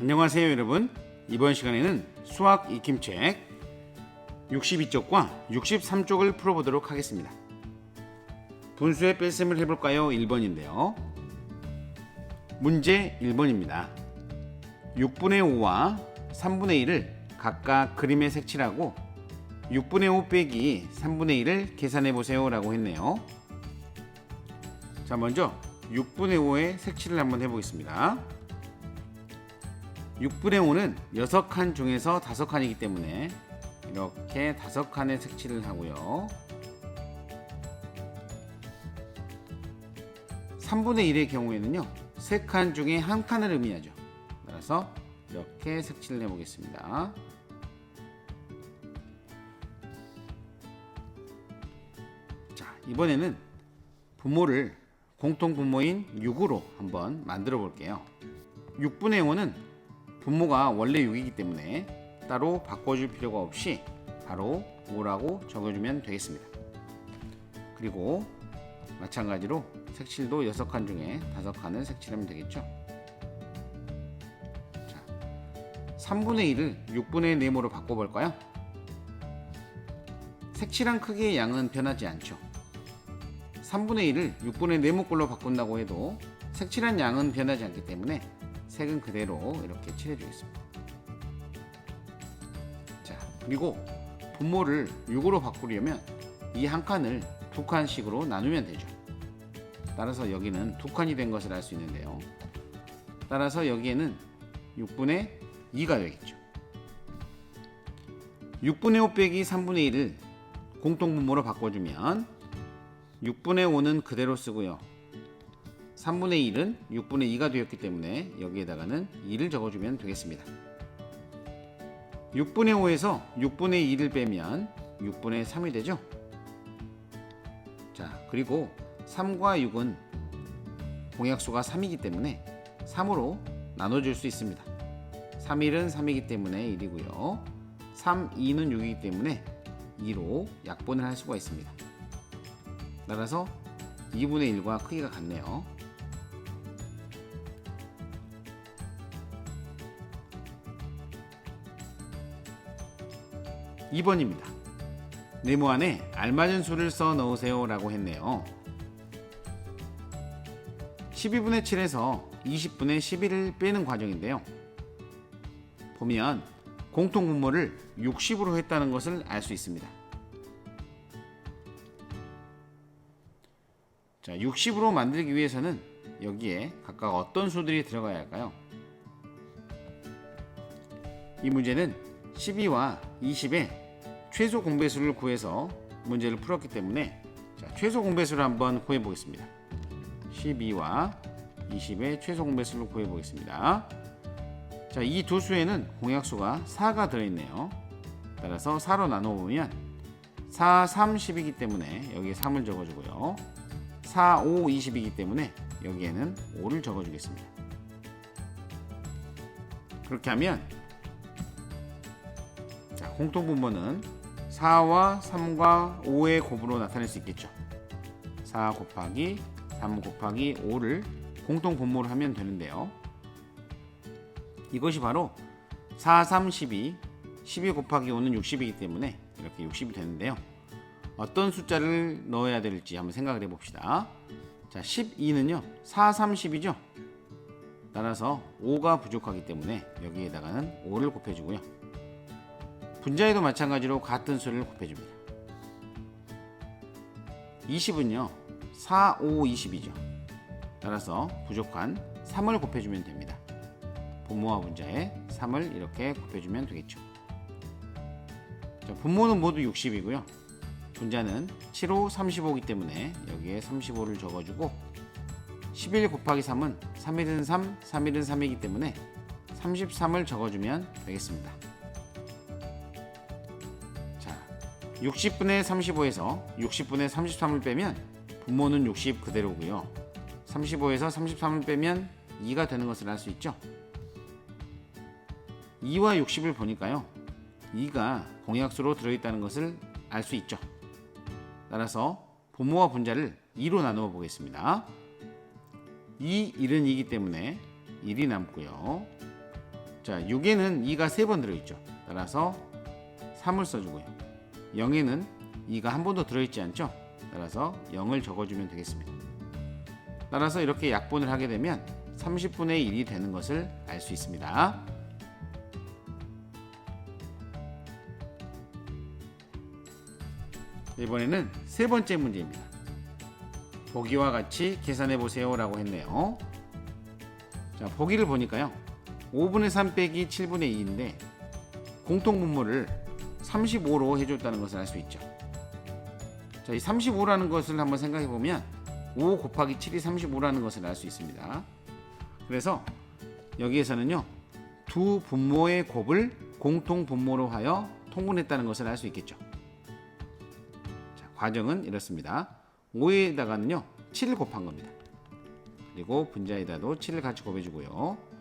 안녕하세요 여러분. 이번 시간에는 수학 익힘책 62쪽과 63쪽을 풀어보도록 하겠습니다. 분수의 뺄셈을 해볼까요? 1번인데요. 문제 1번입니다. 6분의 5와 3분의 1을 각각 그림에 색칠하고 6분의 5 빼기 3분의 1을 계산해보세요 라고 했네요. 자, 먼저 6분의 5의 색칠을 한번 해보겠습니다. 6분의 5는 6칸 중에서 5칸이기 때문에 이렇게 5칸의 색칠을 하고요. 3분의 1의 경우에는요 3칸 중에 1칸을 의미하죠. 따라서 이렇게 색칠을 해보겠습니다. 자, 이번에는 분모를 공통 분모인 6으로 한번 만들어 볼게요. 6분의 5는 분모가 원래 6이기 때문에 따로 바꿔줄 필요가 없이 바로 5라고 적어주면 되겠습니다. 그리고 마찬가지로 색칠도 6칸 중에 5칸을 색칠하면 되겠죠. 자, 3분의 1을 6분의 네모로 바꿔볼까요? 색칠한 크기의 양은 변하지 않죠. 3분의 1을 6분의 네모꼴로 바꾼다고 해도 색칠한 양은 변하지 않기 때문에 색은 그대로 이렇게 칠해주겠습니다. 자, 그리고 분모를 6으로 바꾸려면 이 한 칸을 2칸씩으로 나누면 되죠. 따라서 여기는 2칸이 된 것을 알 수 있는데요. 따라서 여기에는 6분의 2가 되겠죠. 6분의 5 빼기 3분의 1을 공통분모로 바꿔주면 6분의 5는 그대로 쓰고요. 3분의 1은 6분의 2가 되었기 때문에 여기에다가는 2를 적어주면 되겠습니다. 6분의 5에서 6분의 2를 빼면 6분의 3이 되죠. 자, 그리고 3과 6은 공약수가 3이기 때문에 3으로 나눠줄 수 있습니다. 3일은 3이기 때문에 1이고요. 3, 2는 6이기 때문에 2로 약분을 할 수가 있습니다. 따라서 2분의 1과 크기가 같네요. 2번입니다. 네모 안에 알맞은 수를 써 넣으세요 라고 했네요. 12분의 7에서 20분의 11을 빼는 과정인데요. 보면 공통분모를 60으로 했다는 것을 알 수 있습니다. 자, 60으로 만들기 위해서는 여기에 각각 어떤 수들이 들어가야 할까요? 이 문제는 12와 20의 최소 공배수를 구해서 문제를 풀었기 때문에 자, 최소 공배수를 한번 구해 보겠습니다. 12와 20의 최소 공배수를 구해 보겠습니다. 자, 이 두 수에는 공약수가 4가 들어있네요. 따라서 4로 나눠 보면 4, 3, 10이기 때문에 여기에 3을 적어주고요. 4, 5, 20이기 때문에 여기에는 5를 적어주겠습니다. 그렇게 하면 자, 공통분모는 4와 3과 5의 곱으로 나타낼 수 있겠죠. 4 곱하기 3 곱하기 5를 공통분모를 하면 되는데요. 이것이 바로 4, 3, 12, 12 곱하기 5는 60이기 때문에 이렇게 60이 되는데요. 어떤 숫자를 넣어야 될지 한번 생각을 해봅시다. 자, 12는요 4, 3, 10이죠. 따라서 5가 부족하기 때문에 여기에다가는 5를 곱해주고요. 분자에도 마찬가지로 같은 수를 곱해줍니다. 20은요 4, 5, 20이죠. 따라서 부족한 3을 곱해주면 됩니다. 분모와 분자에 3을 이렇게 곱해주면 되겠죠. 자, 분모는 모두 60이고요. 분자는 7, 5, 35이기 때문에 여기에 35를 적어주고 11 곱하기 3은 3일은 3, 3일은 3이기 때문에 33을 적어주면 되겠습니다. 자, 60분의 35에서 60분의 33을 빼면 분모는 60 그대로고요. 35에서 33을 빼면 2가 되는 것을 알 수 있죠. 2와 60을 보니까요 2가 공약수로 들어있다는 것을 알 수 있죠. 따라서 분모와 분자를 2로 나누어 보겠습니다. 2, 1은 2이기 때문에 1이 남고요. 자, 6에는 2가 3번 들어있죠. 따라서 3을 써주고요. 0에는 2가 한 번도 들어있지 않죠. 따라서 0을 적어주면 되겠습니다. 따라서 이렇게 약분을 하게 되면 30분의 1이 되는 것을 알 수 있습니다. 이번에는 세 번째 문제입니다. 보기와 같이 계산해 보세요 라고 했네요. 자, 보기를 보니까요, 5분의 3 빼기 7분의 2인데 공통분모를 35로 해줬다는 것을 알 수 있죠. 자, 이 35라는 것을 한번 생각해 보면 5 곱하기 7이 35라는 것을 알 수 있습니다. 그래서 여기에서는요, 두 분모의 곱을 공통분모로 하여 통분했다는 것을 알 수 있겠죠. 자, 과정은 이렇습니다. 5에다가는요 7을 곱한 겁니다. 그리고 분자에다도 7을 같이 곱해주고요.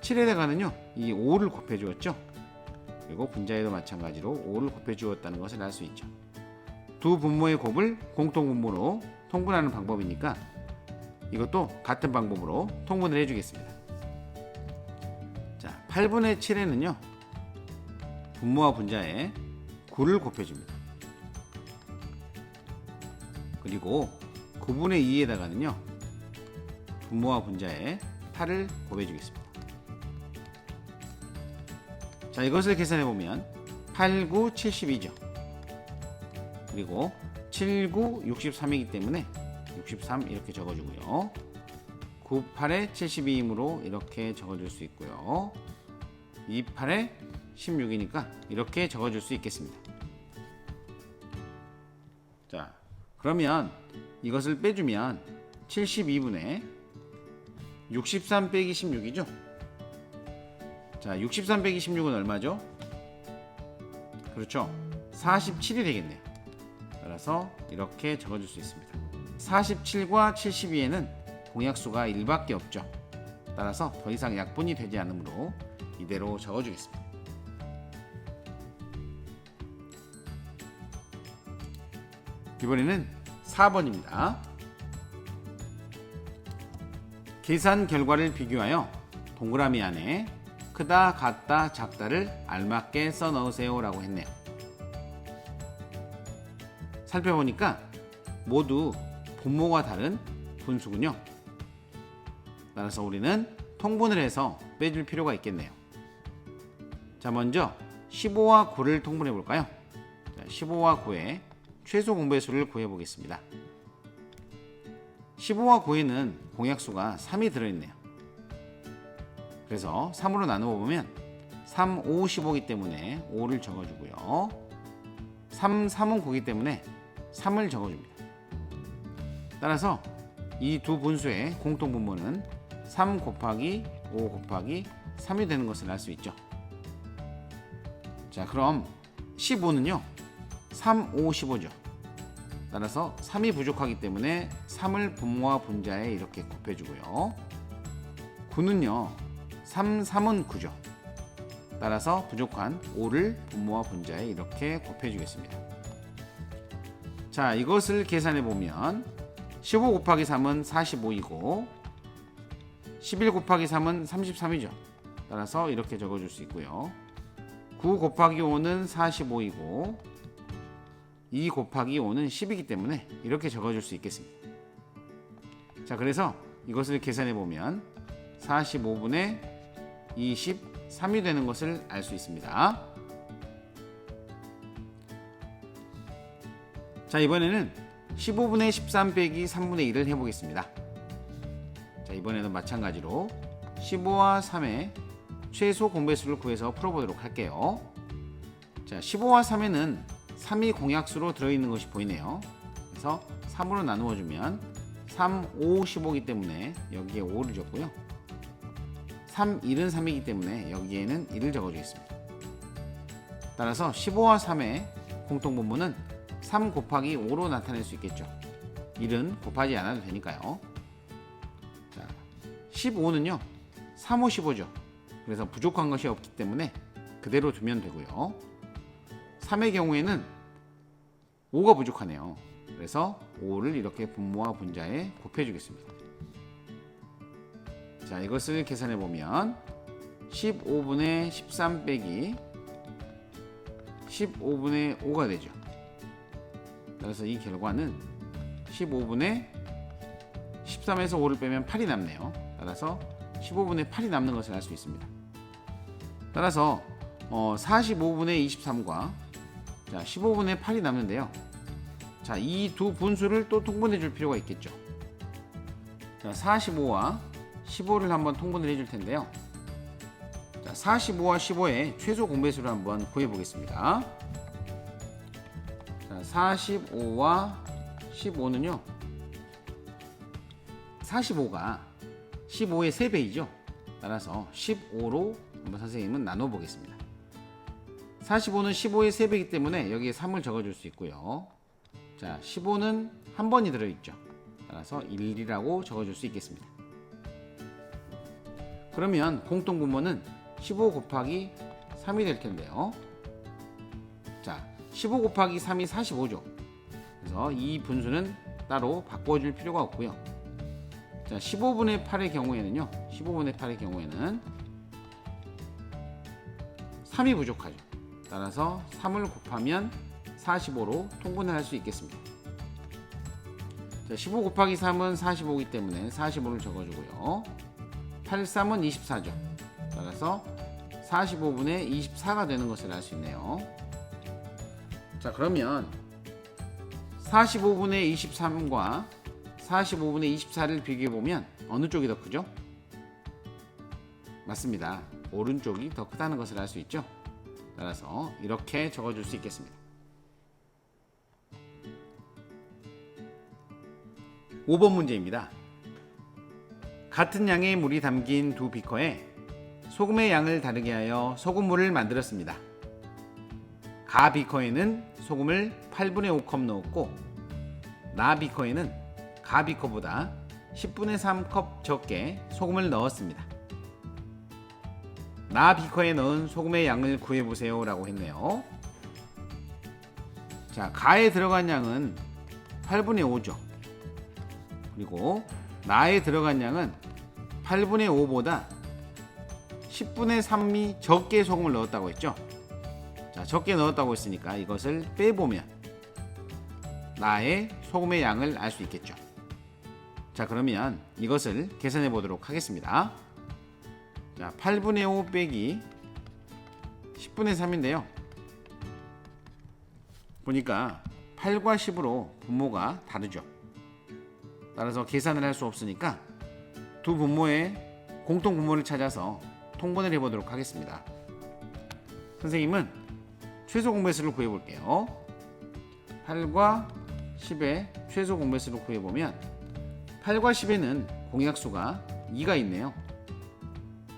7에다가는요 이 5를 곱해주었죠. 그리고 분자에도 마찬가지로 5를 곱해주었다는 것을 알 수 있죠. 두 분모의 곱을 공통분모로 통분하는 방법이니까 이것도 같은 방법으로 통분을 해주겠습니다. 자, 8분의 7에는요 분모와 분자에 9를 곱해줍니다. 그리고 9분의 2에다가는요 분모와 분자에 8을 곱해주겠습니다. 자, 이것을 계산해보면 8, 9, 72죠. 그리고 7, 9, 63이기 때문에 63 이렇게 적어주고요. 9, 8에 72이므로 이렇게 적어줄 수 있고요. 2, 8에 16이니까 이렇게 적어줄 수 있겠습니다. 자, 그러면 이것을 빼주면 72분의 63 빼기 16이죠. 자, 63 빼기 16은 얼마죠? 그렇죠, 47이 되겠네요. 따라서 이렇게 적어줄 수 있습니다. 47과 72에는 공약수가 1밖에 없죠. 따라서 더 이상 약분이 되지 않으므로 이대로 적어주겠습니다. 이번에는 4번입니다. 계산 결과를 비교하여 동그라미 안에 크다, 같다, 작다를 알맞게 써 넣으세요 라고 했네요. 살펴보니까 모두 분모가 다른 분수군요. 따라서 우리는 통분을 해서 빼줄 필요가 있겠네요. 자, 먼저 15와 9를 통분해 볼까요? 15와 9의 최소 공배수를 구해 보겠습니다. 15와 9에는 공약수가 3이 들어있네요. 그래서 3으로 나누어 보면 3, 5, 15이기 때문에 5를 적어주고요. 3, 3은 9이기 때문에 3을 적어줍니다. 따라서 이 두 분수의 공통분모는 3 곱하기 5 곱하기 3이 되는 것을 알 수 있죠. 자, 그럼 15는요 3, 5, 15죠. 따라서 3이 부족하기 때문에 3을 분모와 분자에 이렇게 곱해주고요. 9는요 3, 3은 9죠. 따라서 부족한 5를 분모와 분자에 이렇게 곱해주겠습니다. 자, 이것을 계산해보면 15 곱하기 3은 45이고 11 곱하기 3은 33이죠. 따라서 이렇게 적어줄 수 있고요. 9 곱하기 5는 45이고 2 곱하기 5는 10이기 때문에 이렇게 적어줄 수 있겠습니다. 자, 그래서 이것을 계산해보면 45분의 23이 되는 것을 알 수 있습니다. 자, 이번에는 15분의 13 빼기 3분의 1을 해보겠습니다. 자, 이번에는 마찬가지로 15와 3의 최소 공배수를 구해서 풀어보도록 할게요. 자, 15와 3에는 3이 공약수로 들어있는 것이 보이네요. 그래서 3으로 나누어주면 3, 5, 15이기 때문에 여기에 5를 적고요. 3, 1은 3이기 때문에 여기에는 1을 적어주겠습니다. 따라서 15와 3의 공통분모는 3 곱하기 5로 나타낼 수 있겠죠. 1은 곱하지 않아도 되니까요. 자, 15는요 3, 5, 15죠. 그래서 부족한 것이 없기 때문에 그대로 두면 되고요. 3의 경우에는 5가 부족하네요. 그래서 5를 이렇게 분모와 분자에 곱해주겠습니다. 자, 이것을 계산해보면 15분의 13 빼기 15분의 5가 되죠. 그래서 이 결과는 15분의 13에서 5를 빼면 8이 남네요. 따라서 15분의 8이 남는 것을 알 수 있습니다. 따라서 45분의 23과 15분의 8이 남는데요. 자, 이 두 분수를 또 통분해 줄 필요가 있겠죠. 자, 45와 15를 한번 통분을 해줄 텐데요. 자, 45와 15의 최소 공배수를 한번 구해 보겠습니다. 자, 45와 15는요. 45가 15의 3배이죠. 따라서 15로 한번 선생님은 나눠 보겠습니다. 45는 15의 3배이기 때문에 여기에 3을 적어줄 수 있고요. 자, 15는 한 번이 들어있죠. 따라서 1이라고 적어줄 수 있겠습니다. 그러면 공통분모는 15 곱하기 3이 될 텐데요. 자, 15 곱하기 3이 45죠. 그래서 이 분수는 따로 바꿔줄 필요가 없고요. 자, 15분의 8의 경우에는요. 15분의 8의 경우에는 3이 부족하죠. 따라서 3을 곱하면 45로 통분을 할 수 있겠습니다. 자, 15 곱하기 3은 45이기 때문에 45를 적어주고요. 8, 3은 24죠. 따라서 45분의 24가 되는 것을 알 수 있네요. 자, 그러면 45분의 23과 45분의 24를 비교해보면 어느 쪽이 더 크죠? 맞습니다. 오른쪽이 더 크다는 것을 알 수 있죠. 따라서 이렇게 적어줄 수 있겠습니다. 5번 문제입니다. 같은 양의 물이 담긴 두 비커에 소금의 양을 다르게 하여 소금물을 만들었습니다. 가 비커에는 소금을 8분의 5컵 넣었고 나 비커에는 가 비커보다 10분의 3컵 적게 소금을 넣었습니다. 나 비커에 넣은 소금의 양을 구해보세요 라고 했네요. 자, 가에 들어간 양은 8분의 5죠. 그리고 나에 들어간 양은 8분의 5보다 10분의 3이 적게 소금을 넣었다고 했죠. 자, 적게 넣었다고 했으니까 이것을 빼보면 나의 소금의 양을 알 수 있겠죠. 자, 그러면 이것을 계산해 보도록 하겠습니다. 자, 8분의 5 빼기 10분의 3인데요. 보니까 8과 10으로 분모가 다르죠. 따라서 계산을 할 수 없으니까 두 분모의 공통 분모를 찾아서 통분을 해보도록 하겠습니다. 선생님은 최소 공배수를 구해볼게요. 8과 10의 최소 공배수를 구해보면 8과 10에는 공약수가 2가 있네요.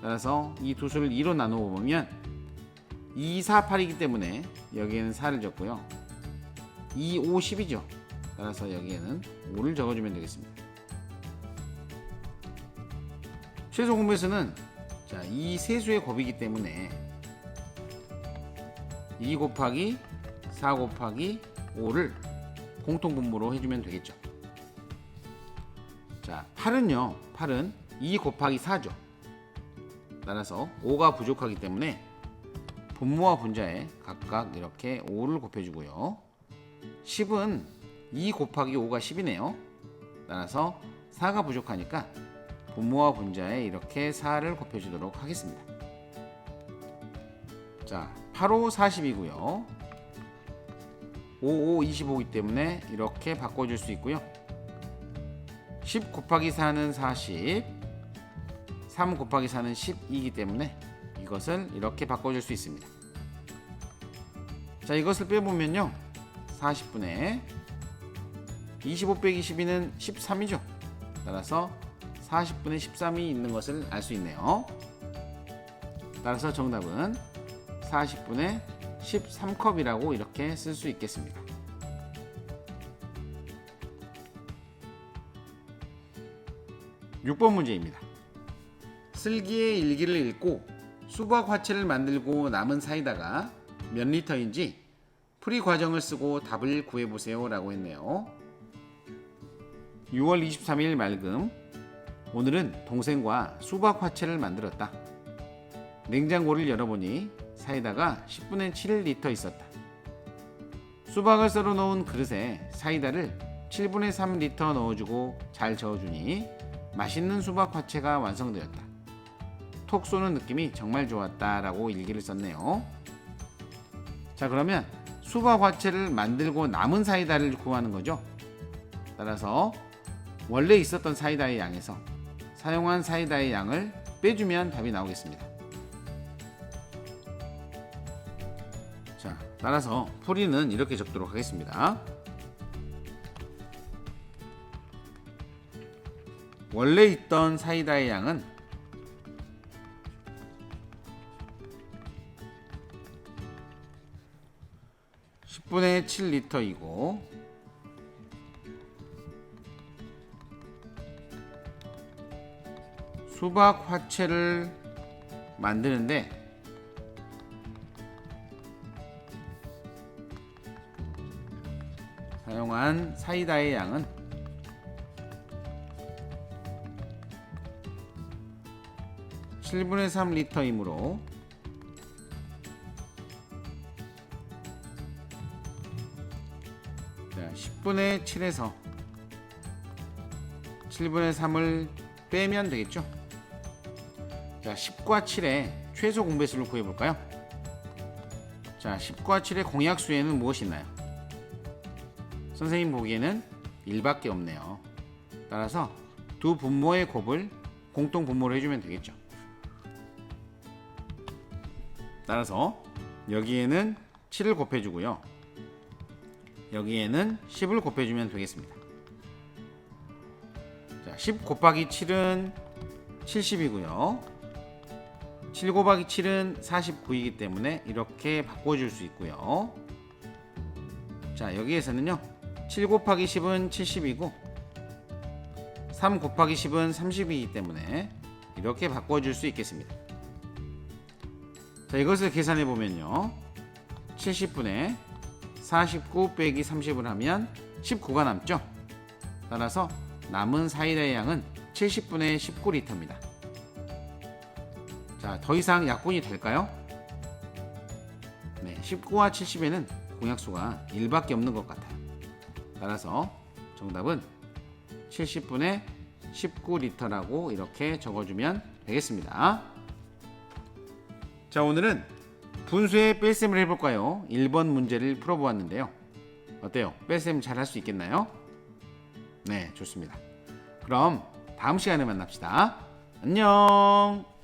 따라서 이 두 수를 2로 나누어 보면 2, 4, 8이기 때문에 여기에는 4를 적고요. 2, 5, 10이죠. 따라서 여기에는 5를 적어주면 되겠습니다. 최소 공배수는 이 세수의 곱이기 때문에 2 곱하기 4 곱하기 5를 공통분모로 해주면 되겠죠. 자, 8은 2 곱하기 4죠. 따라서 5가 부족하기 때문에 분모와 분자에 각각 이렇게 5를 곱해주고요. 10은 2 곱하기 5가 10이네요. 따라서 4가 부족하니까 분모와 분자에 이렇게 4를 곱해주도록 하겠습니다. 자, 8, 5, 40이고요. 5, 5, 25이기 때문에 이렇게 바꿔줄 수 있고요. 10 곱하기 4는 40, 3 곱하기 4는 12이기 때문에 이것을 이렇게 바꿔줄 수 있습니다. 자, 이것을 빼보면요. 40분의 25 빼기 12는 13이죠. 따라서 40분의 13이 있는 것을 알 수 있네요. 따라서 정답은 40분의 13컵이라고 이렇게 쓸 수 있겠습니다. (6번) 문제입니다. 슬기의 일기를 읽고 수박 화채를 만들고 남은 사이다가 몇 리터인지 풀이 과정을 쓰고 답을 구해보세요 라고 했네요. 6월 23일 맑음. 오늘은 동생과 수박 화채를 만들었다. 냉장고를 열어보니 사이다가 10분의 7리터 있었다. 수박을 썰어 놓은 그릇에 사이다를 7분의 3리터 넣어주고 잘 저어주니 맛있는 수박 화채가 완성되었다. 톡 쏘는 느낌이 정말 좋았다 라고 일기를 썼네요. 자, 그러면 수박 화채를 만들고 남은 사이다를 구하는 거죠. 따라서 원래 있었던 사이다의 양에서 사용한 사이다의 양을 빼주면 답이 나오겠습니다. 자, 따라서 풀이는 이렇게 적도록 하겠습니다. 원래 있던 사이다의 양은 10분의 7리터이고 수박 화채를 만드는데 사용한 사이다의 양은 7분의 3리터이므로 자, 10분의 7에서 7분의 3을 빼면 되겠죠. 자, 10과 7의 최소 공배수를 구해볼까요? 자, 10과 7의 공약수에는 무엇이 있나요? 선생님 보기에는 1밖에 없네요. 따라서 두 분모의 곱을 공통 분모로 해주면 되겠죠. 따라서 여기에는 7을 곱해주고요, 여기에는 10을 곱해주면 되겠습니다. 자, 10 곱하기 7은 70이고요 7 곱하기 7은 49이기 때문에 이렇게 바꿔줄 수 있고요. 자, 여기에서는요 7 곱하기 10은 70이고 3 곱하기 10은 30이기 때문에 이렇게 바꿔줄 수 있겠습니다. 자, 이것을 계산해 보면요 70분의 49 빼기 30을 하면 19가 남죠. 따라서 남은 사이다의 양은 70분의 19리터입니다. 자, 더 이상 약분이 될까요? 네, 19와 70에는 공약수가 1밖에 없는 것 같아요. 따라서 정답은 70분의 19리터라고 이렇게 적어주면 되겠습니다. 자, 오늘은 분수의 뺄셈을 해볼까요? 1번 문제를 풀어보았는데요. 어때요? 뺄셈 잘 할 수 있겠나요? 네, 좋습니다. 그럼 다음 시간에 만납시다. 안녕.